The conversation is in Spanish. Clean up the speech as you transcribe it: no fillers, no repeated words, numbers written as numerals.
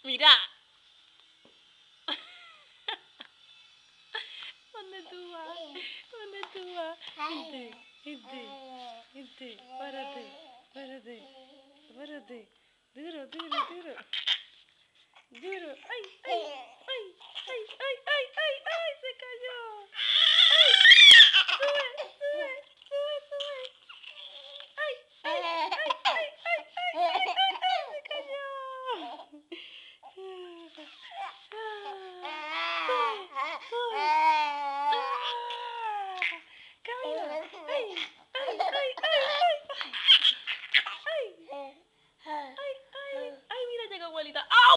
Mira. ¿Dónde tú vas? ¿Dónde tú vas? Gente, párate. Duro, duro, duro. Duro, ay, ay, ay, ay, ay, ay.